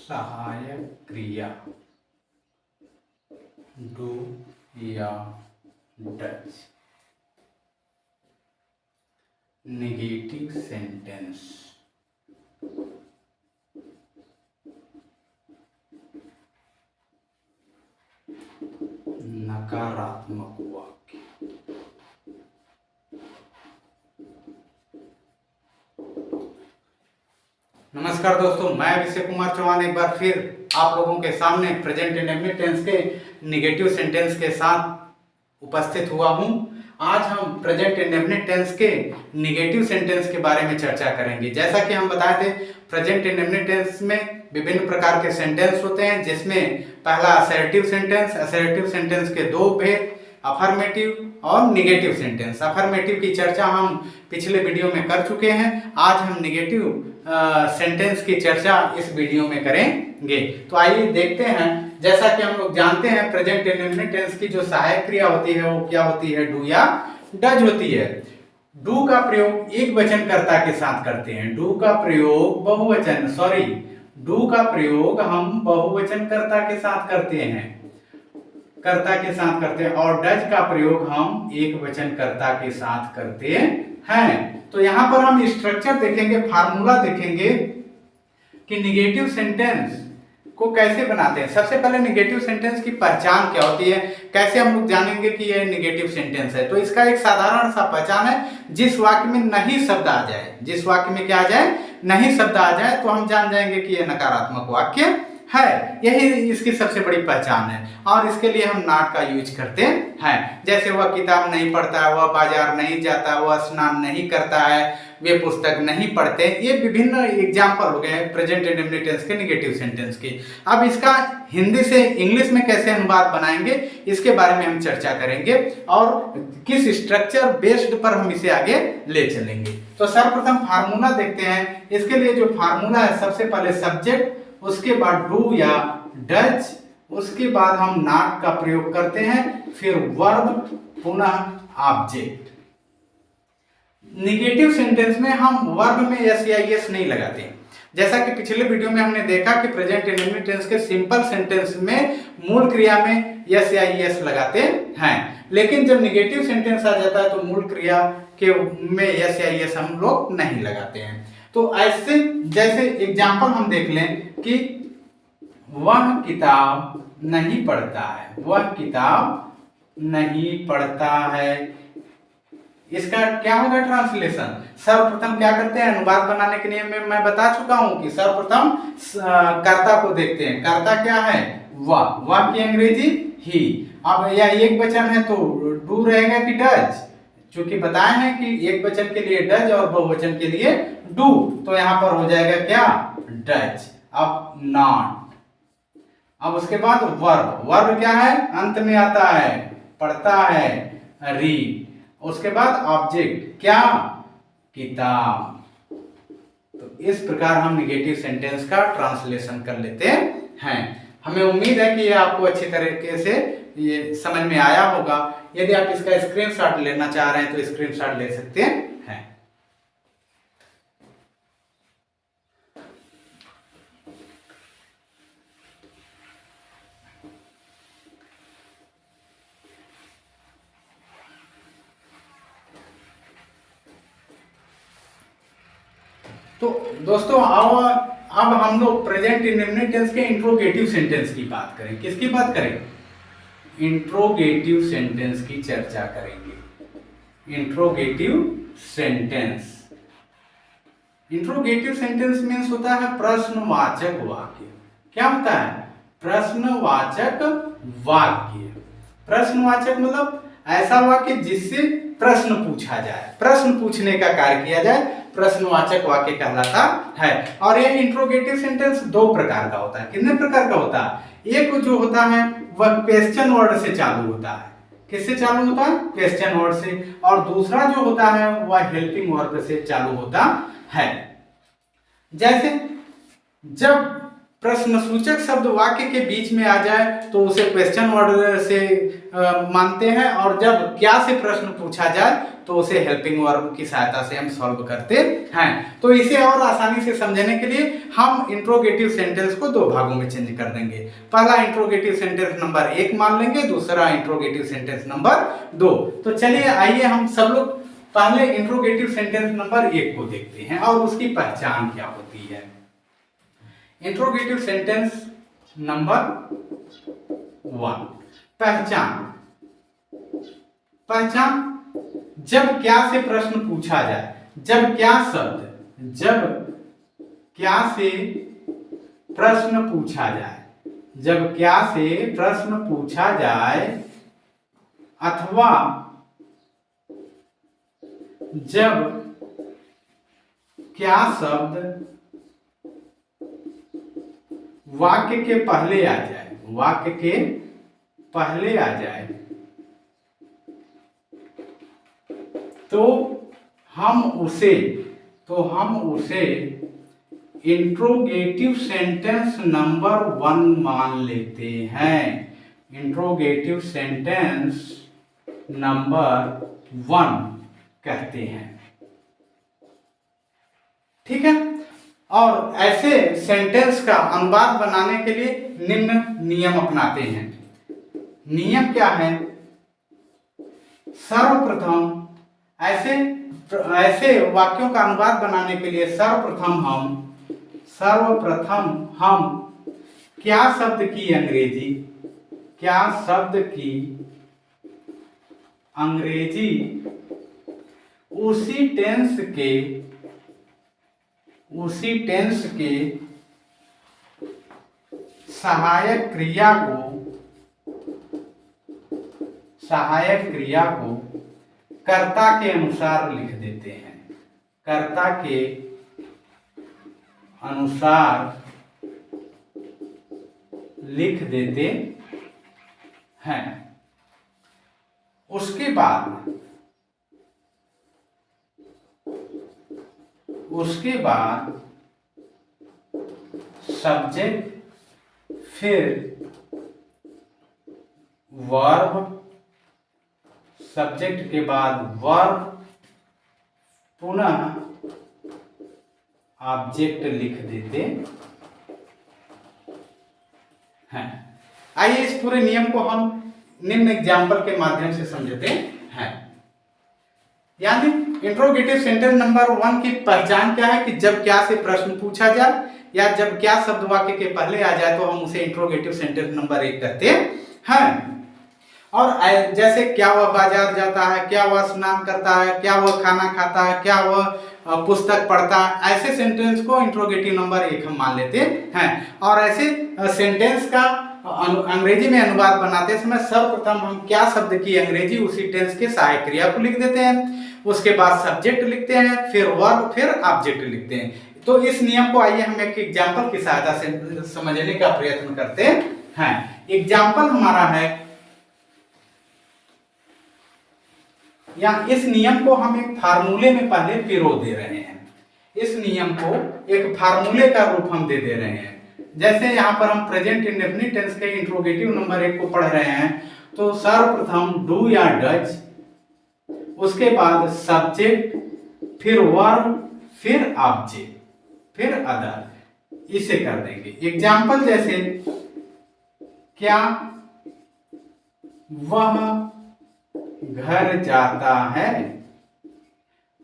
सहायक क्रिया डू या डज। नेगेटिव सेंटेंस नकारात्मक वाक्य। नमस्कार दोस्तों, मैं अभिषेक कुमार चौहान एक बार फिर आप लोगों के सामने प्रेजेंट इंडेफिनिट टेंस के नेगेटिव सेंटेंस के साथ उपस्थित हुआ हूं। आज हम प्रेजेंट इंडेफिनिट टेंस के नेगेटिव सेंटेंस के बारे में चर्चा करेंगे। जैसा कि हम बताए थे, प्रेजेंट इंडेफिनिट टेंस में विभिन्न प्रकार के सेंटेंस होते हैं, जिसमें पहला असर्टिव सेंटेंस। असर्टिव सेंटेंस के दो भेद, अफर्मेटिव और निगेटिव सेंटेंस। अफर्मेटिव की चर्चा हम पिछले वीडियो में कर चुके हैं। आज हम निगेटिव सेंटेंस की चर्चा इस वीडियो में करेंगे। तो आइए देखते हैं। जैसा कि हम लोग जानते हैं, प्रेजेंट इंडेफिनिट टेंस की जो सहायक क्रिया होती है वो क्या होती है? डू या डज होती है। डू का प्रयोग एक वचन कर्ता के साथ करते हैं। डू का प्रयोग डू का प्रयोग हम बहुवचन कर्ता के साथ करते हैं, और डज का प्रयोग हम एक वचन कर्ता के साथ करते हैं। तो यहां पर हम स्ट्रक्चर देखेंगे, फार्मूला देखेंगे कि निगेटिव सेंटेंस को कैसे बनाते हैं। सबसे पहले निगेटिव सेंटेंस की पहचान क्या होती है, कैसे हम लोग जानेंगे कि यह निगेटिव सेंटेंस है। तो इसका एक साधारण सा पहचान है, जिस वाक्य में नहीं शब्द आ जाए, जिस वाक्य में क्या आ जाए? नहीं शब्द आ जाए, तो हम जान जाएंगे कि यह नकारात्मक वाक्य है। यही इसकी सबसे बड़ी पहचान है, और इसके लिए हम नॉट का यूज करते हैं। जैसे वह किताब नहीं पढ़ता है, वह बाजार नहीं जाता, वह स्नान नहीं करता है, वे पुस्तक नहीं पढ़ते। ये विभिन्न एग्जाम्पल हो गए प्रेजेंट इंडेफिनिट टेंस के निगेटिव सेंटेंस के। अब इसका हिंदी से इंग्लिश में कैसे अनुवाद बनाएंगे, इसके बारे में हम चर्चा करेंगे, और किस स्ट्रक्चर बेस्ड पर हम इसे आगे ले चलेंगे। तो सर्वप्रथम फार्मूला देखते हैं। इसके लिए जो फार्मूला है, सबसे पहले सब्जेक्ट, उसके बाद डू या डज, उसके बाद हम नॉट का प्रयोग करते हैं, फिर वर्ब, पुनः ऑब्जेक्ट। निगेटिव सेंटेंस में हम वर्ब में एस या एस नहीं लगाते। जैसा कि पिछले वीडियो में हमने देखा कि प्रेजेंट इंडेफिनिट टेंस के सिंपल सेंटेंस में मूल क्रिया में एस या एस लगाते हैं, लेकिन जब निगेटिव सेंटेंस आ जाता है तो मूल क्रिया के में एस या एस हम लोग नहीं लगाते हैं। तो ऐसे जैसे एग्जाम्पल हम देख लें कि वह किताब नहीं पढ़ता है, वह किताब नहीं पढ़ता है। इसका क्या होगा ट्रांसलेशन? सर्वप्रथम क्या करते हैं? अनुवाद बनाने के नियम में मैं बता चुका हूं कि सर्वप्रथम कर्ता को देखते हैं। कर्ता क्या है? वह। वह की अंग्रेजी ही। अब यह एक वचन है तो डू रहेगा कि डज? चूंकि बताए हैं कि एक वचन के लिए डज और बहुवचन के लिए डू, तो यहां पर हो जाएगा क्या? डज। अब नॉट। अब उसके बाद वर्ब। वर्ब क्या है? अंत में आता है, पढ़ता है, रीड। उसके बाद ऑब्जेक्ट क्या? किताब। तो इस प्रकार हम निगेटिव सेंटेंस का ट्रांसलेशन कर लेते हैं। हमें उम्मीद है कि ये आपको अच्छी तरीके से ये समझ में आया होगा। यदि आप इसका स्क्रीनशॉट लेना चाह रहे हैं तो स्क्रीनशॉट ले सकते हैं। तो दोस्तों अब हम लोग प्रेजेंट इंडेफिनिट टेंस के इंट्रोगेटिव सेंटेंस की बात करें। किसकी बात करें? इंट्रोगेटिव सेंटेंस की चर्चा करेंगे। Interrogative sentence. Interrogative sentence means होता है प्रश्नवाचक वाक्य। क्या होता है? प्रश्नवाचक वाक्य। प्रश्नवाचक मतलब ऐसा वाक्य जिससे प्रश्न पूछा जाए, प्रश्न पूछने का कार्य किया जाए, प्रश्नवाचक वाक्य कहलाता है। और यह इंट्रोगेटिव सेंटेंस दो प्रकार का होता है। कितने प्रकार का होता है? एक जो होता है वह क्वेश्चन वर्ड से चालू होता है। किससे चालू होता है? क्वेश्चन वर्ड से। और दूसरा जो होता है वह हेल्पिंग वर्ब से चालू होता है। जैसे जब प्रश्नसूचक शब्द वाक्य के बीच में आ जाए तो उसे क्वेश्चन वर्ड से मानते हैं, और जब क्या से प्रश्न पूछा जाए तो उसे हेल्पिंग वर्ब की सहायता से हम सॉल्व करते हैं। तो इसे और आसानी से समझने के लिए हम इंट्रोगेटिव सेंटेंस को दो भागों में चेंज कर देंगे। पहला इंट्रोगेटिव सेंटेंस नंबर 1 मान लेंगे, दूसरा इंट्रोगेटिव सेंटेंस नंबर 2। तो चलिए आइए हम सब लोग पहले इंट्रोगेटिव सेंटेंस नंबर 1 को देखते हैं और उसकी पहचान क्या होती है। इंट्रोगेटिव सेंटेंस नंबर 1, पहचान। पहचान, जब क्या से प्रश्न पूछा जाए, जब क्या से प्रश्न पूछा जाए, जब क्या से प्रश्न पूछा जाए अथवा जब क्या शब्द वाक्य के पहले आ जाए, वाक्य के पहले आ जाए, तो हम उसे इंट्रोगेटिव सेंटेंस नंबर 1 मान लेते हैं। इंट्रोगेटिव सेंटेंस नंबर 1 कहते हैं। ठीक है। और ऐसे सेंटेंस का अनुवाद बनाने के लिए निम्न नियम अपनाते हैं। नियम क्या है? सर्वप्रथम ऐसे वाक्यों का अनुवाद बनाने के लिए सर्वप्रथम हम क्या शब्द की अंग्रेजी उसी टेंस के सहायक क्रिया को कर्ता के अनुसार लिख देते हैं। कर्ता के अनुसार लिख देते हैं। उसके बाद सब्जेक्ट, फिर वर्ब, सब्जेक्ट के बाद वर्ब, पुनः ऑब्जेक्ट लिख देते हैं। आइए इस पूरे नियम को हम निम्न एग्जाम्पल के माध्यम से समझते हैं। यानी इंट्रोगेटिव सेंटेंस नंबर 1 की पहचान क्या है कि जब क्या से प्रश्न पूछा जाए या जब क्या शब्द वाक्य के पहले आ जाए तो हम उसे इंट्रोगेटिव सेंटेंस नंबर 1 कहते हैं। और जैसे क्या वह बाजार जाता है, क्या वह स्नान करता है, क्या वह खाना खाता है, क्या वह पुस्तक पढ़ता है, ऐसे सेंटेंस को इंट्रोगेटिव नंबर 1 हम मान लेते हैं। और ऐसे सेंटेंस का अंग्रेजी में अनुवाद बनाते समय सर्वप्रथम हम क्या शब्द की अंग्रेजी उसी टेंस के सहायक क्रिया को लिख देते हैं। उसके बाद सब्जेक्ट लिखते हैं, फिर वर्ब, फिर ऑब्जेक्ट लिखते हैं। तो इस नियम को आइए हम एक एग्जाम्पल की सहायता से समझने का प्रयत्न करते हैं। एग्जाम्पल हमारा है, या इस नियम को हम एक फार्मूले में पहले पिरो दे रहे हैं। इस नियम को एक फार्मूले का रूप हम दे रहे हैं। जैसे यहाँ पर हम प्रेजेंट इंडेफिनिट टेंस के इंट्रोगेटिव नंबर 1 को पढ़ रहे हैं, तो सर्वप्रथम डू या डज, उसके बाद सब्जेक्ट, फिर वर्ब, फिर ऑब्जेक्ट, फिर अदर, इसे कर देंगे। एग्जाम्पल जैसे क्या वह घर जाता है,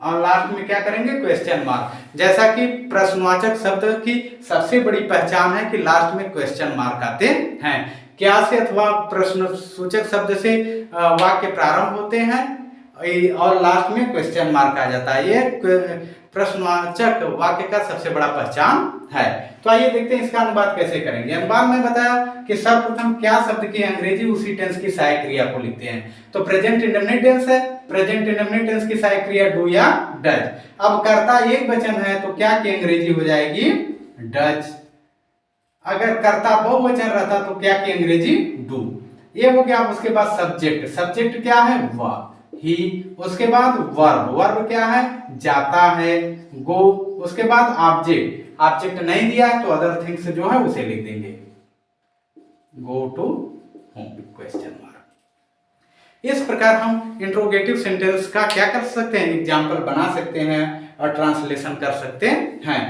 और लास्ट में क्या करेंगे? Question mark. जैसा कि प्रश्नवाचक शब्द की सबसे बड़ी पहचान है कि लास्ट में क्वेश्चन मार्क आते हैं। क्या से अथवा प्रश्न सूचक शब्द से वाक्य प्रारंभ होते हैं और लास्ट में क्वेश्चन मार्क आ जाता है। ये प्रश्नवाचक वाक्य का सबसे बड़ा पहचान है। तो आइए देखते हैं इसका अनुवाद कैसे करेंगे। अनुवाद में बताया कि सर्वप्रथम क्या शब्द की अंग्रेजी उसी टेंस की सहायक क्रिया को लिखते हैं। तो प्रेजेंट इंडेफिनिट टेंस है, प्रेजेंट इंडेफिनिट टेंस की सहायक क्रिया डू या डज। अब कर्ता एक वचन है तो क्या की अंग्रेजी हो जाएगी? डज। अगर कर्ता बहुवचन रहता तो क्या की अंग्रेजी? डू। ये हो गया। उसके बाद सब्जेक्ट, सब्जेक्ट क्या है? वह, ही। उसके बाद वर्ब, वर्ब क्या है? जाता है, गो। उसके बाद ऑब्जेक्ट, ऑब्जेक्ट नहीं दिया है तो अदर थिंग्स जो है उसे लिख देंगे, go to home, question mark. इस प्रकार हम इंट्रोगेटिव सेंटेंस का क्या कर सकते हैं, एग्जाम्पल बना सकते हैं और ट्रांसलेशन कर सकते हैं।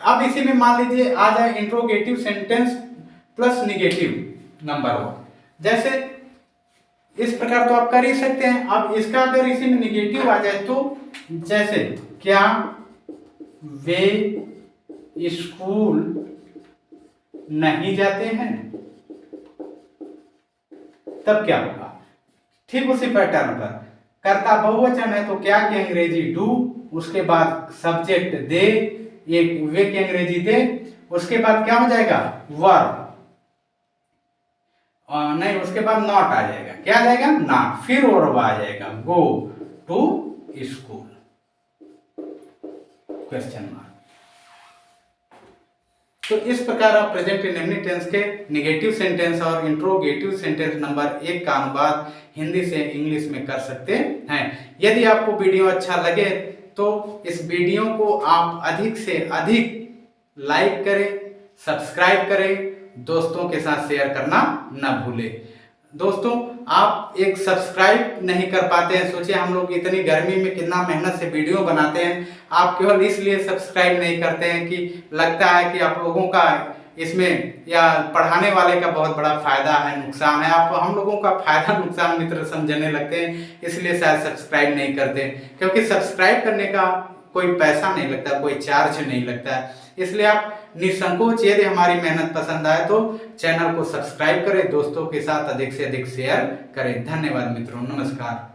अब इसी में मान लीजिए आ जाए interrogative sentence plus negative number 1, जैसे इस प्रकार तो आप कर ही सकते हैं। अब इसका अगर इसी में निगेटिव आ जाए तो जैसे क्या वे स्कूल नहीं जाते हैं, तब क्या होगा, ठीक उसी पैटर्न पर कर्ता बहुवचन है तो क्या की अंग्रेजी डू, उसके बाद सब्जेक्ट दे, एक वे की अंग्रेजी दे, उसके बाद क्या हो जाएगा वर्ब, नहीं उसके बाद नॉट आ जाएगा, क्या आ जाएगा नॉट, फिर वर्ब आ जाएगा go to school question mark. तो इस प्रकार आप प्रेजेंट इंडेफिनिट टेंस के निगेटिव सेंटेंस और इंट्रोगेटिव सेंटेंस नंबर 1 का अनुवाद हिंदी से इंग्लिश में कर सकते हैं। यदि आपको वीडियो अच्छा लगे तो इस वीडियो को आप अधिक से अधिक लाइक करें, सब्सक्राइब करें, दोस्तों के साथ शेयर करना न भूलें। दोस्तों आप एक सब्सक्राइब नहीं कर पाते हैं, सोचिए हम लोग इतनी गर्मी में कितना मेहनत से वीडियो बनाते हैं, आप केवल इसलिए सब्सक्राइब नहीं करते हैं कि लगता है कि आप लोगों का इसमें या पढ़ाने वाले का बहुत बड़ा फायदा है नुकसान है, आप हम लोगों का फायदा नुकसान मित्र समझने लगते हैं, इसलिए शायद सब्सक्राइब नहीं करते, क्योंकि सब्सक्राइब करने का कोई पैसा नहीं लगता, कोई चार्ज नहीं लगता है। इसलिए आप निसंकोच यदि हमारी मेहनत पसंद आए तो चैनल को सब्सक्राइब करें, दोस्तों के साथ अधिक से अधिक शेयर करें। धन्यवाद मित्रों, नमस्कार।